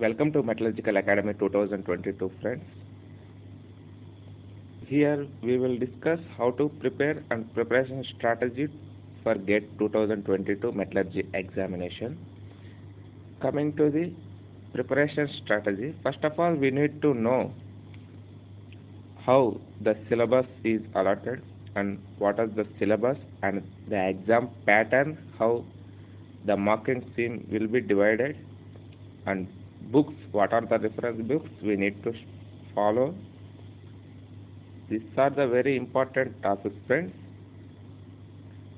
Welcome to Metallurgical Academy 2022, friends. Here we will discuss how to prepare and preparation strategy for GATE 2022 Metallurgy examination. Coming to the preparation strategy, first of all, we need to know how the syllabus is allotted and what is the syllabus and the exam pattern, how the marking scheme will be divided, and books, what are the reference books we need to follow. These are the very important topics, friends.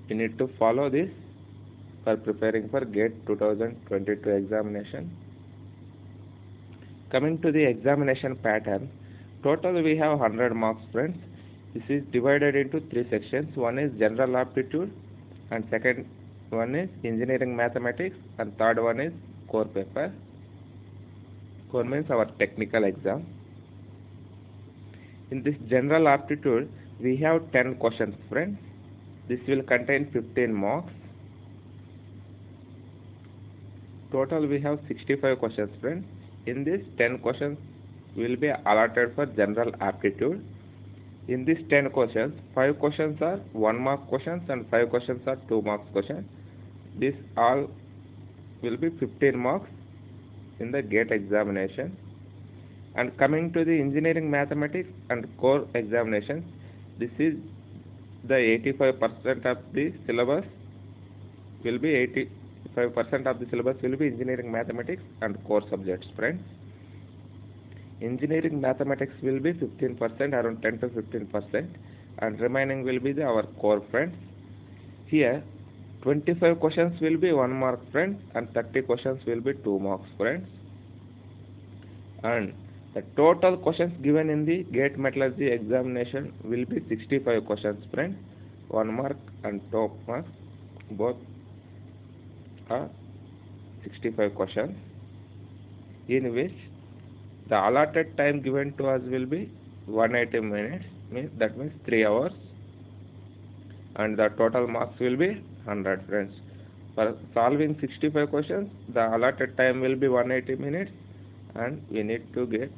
We need to follow this for preparing for GATE 2022 examination. Coming to the examination pattern, total we have 100 marks, friends. This is divided into three sections. One is general aptitude, and second one is engineering mathematics, and third one is core paper. Core means our technical exam. In this general aptitude, we have 10 questions, friends. This will contain 15 marks. Total we have 65 questions, friends. In this, 10 questions will be allotted for general aptitude. In these 10 questions, 5 questions are 1 mark questions and 5 questions are 2 marks questions. This all will be 15 marks in the GATE examination. And coming to the engineering mathematics and core examination, this is the 85% of the syllabus will be 85% of the syllabus will be engineering mathematics and core subjects, friends. Engineering mathematics will be 15%, around 10 to 15%, and remaining will be our core, friends. Here 25 questions will be 1 mark, friends, and 30 questions will be 2 marks, friends. And the total questions given in the GATE metallurgy examination will be 65 questions, friends. 1 mark and 2 marks, both are 65 questions, in which the allotted time given to us will be 180 minutes, that means 3 hours, and the total marks will be 100, friends. For solving 65 questions, the allotted time will be 180 minutes, and we need to get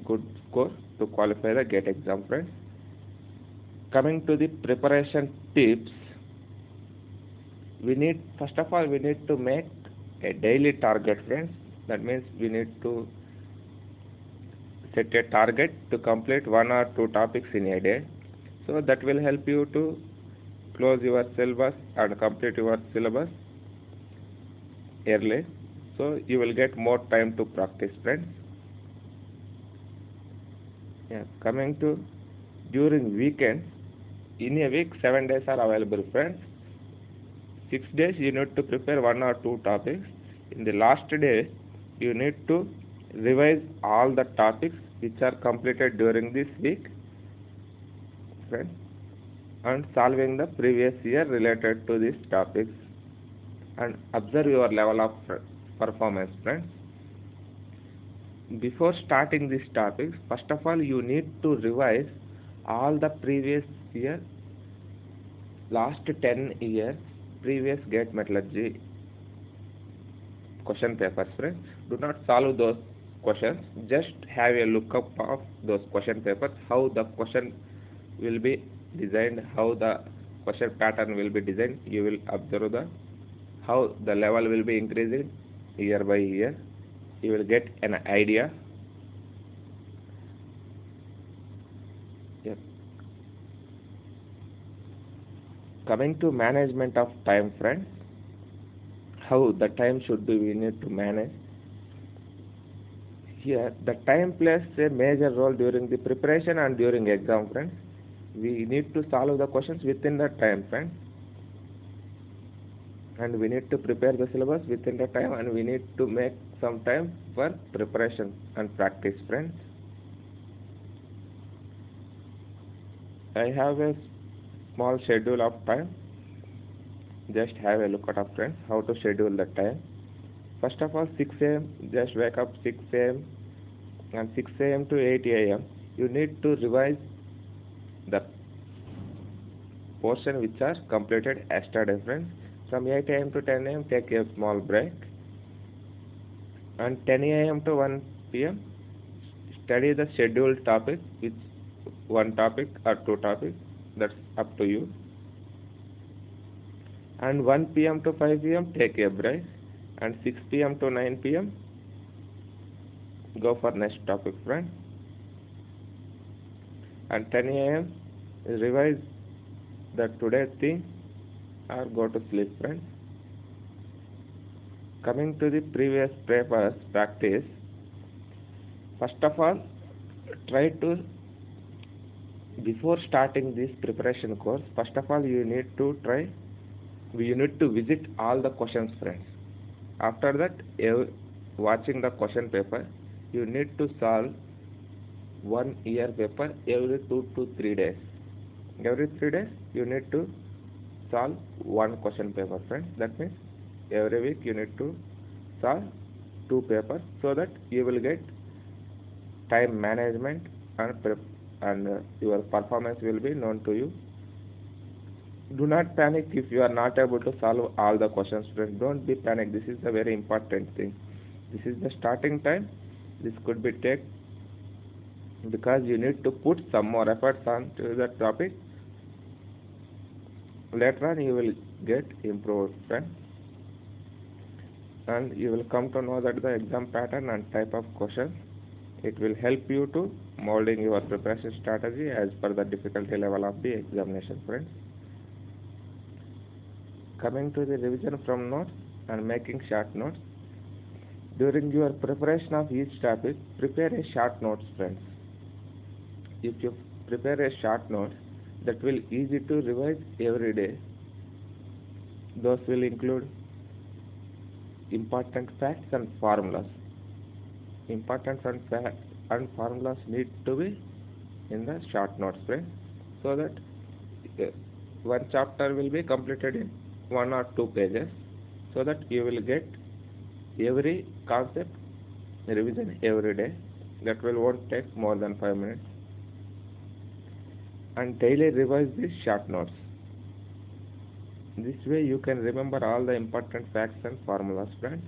good score to qualify the GATE exam, friends. Coming to the preparation tips, first of all we need to make a daily target, friends. That means we need to set a target to complete 1 or 2 topics in a day. So that will help you to close your syllabus and complete your syllabus early. So you will get more time to practice, friends. Coming to during weekends, in a week 7 days are available, friends. 6 days you need to prepare 1 or 2 topics. In the last day, you need to revise all the topics which are completed during this week, friends, and solving the previous year related to these topics, and observe your level of performance, friends. Before starting these topics, first of all you need to revise all the previous year, last 10 years previous GATE metallurgy question papers, friends. Do not solve those questions, just have a look up of those question papers, how the question will be designed, how the question pattern will be designed. You will observe how the level will be increasing year by year. You will get an idea. Coming to management of time, friends, how the time should be we need to manage. Here the time plays a major role during the preparation and during exam, friends. We need to solve the questions within the time, friends, and we need to prepare the syllabus within the time, and we need to make some time for preparation and practice, friends. I have a small schedule of time. Just have a look at it, friends, how to schedule the time. First of all, 6 a.m. just wake up 6 a.m. and 6 a.m. to 8 a.m. you need to revise the portion which are completed yesterday, friends. From 8 a.m. to 10 a.m. take a small break, and 10 a.m. to 1 p.m. study the scheduled topic, which one topic or two topics, that's up to you. And 1 p.m. to 5 p.m. take a break, and 6 p.m. to 9 p.m. go for next topic, friend. And 10 a.m. revise the today's thing or go to sleep, friends. Coming to the previous papers practice, first of all, try to, before starting this preparation course, first of all you need to visit all the questions, friends. After that, watching the question paper, you need to solve 1 year paper every 2 to 3 days. Every 3 days you need to solve one question paper, friends. That means every week you need to solve 2 papers, so that you will get time management and your performance will be known to you. Do not panic if you are not able to solve all the questions, friends. Don't be panic. This is a very important thing. This is the starting time. This could be take, because you need to put some more efforts onto the topic. Later on you will get improved, friend, and you will come to know that the exam pattern and type of question. It will help you to molding your preparation strategy as per the difficulty level of the examination, friends. Coming to the revision from notes and making short notes. During your preparation of each topic, prepare a short notes, friends. If you prepare a short note, that will easy to revise every day. Those will include important facts and formulas. Important and formulas need to be in the short notes, friends, so that one chapter will be completed in 1 or 2 pages, so that you will get every concept revision every day. That will won't take more than 5 minutes. And daily revise these short notes. This way you can remember all the important facts and formulas, friends,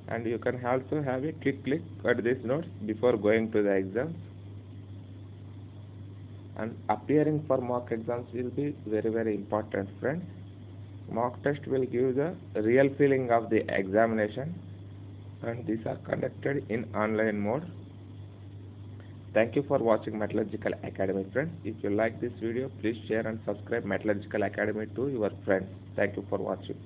and you can also have a quick look at these notes before going to the exams. And appearing for mock exams will be very, very important, friends. Mock test will give the real feeling of the examination, and these are conducted in online mode. Thank you for watching Metallurgical Academy, friends. If you like this video, please share and subscribe Metallurgical Academy to your friends. Thank you for watching.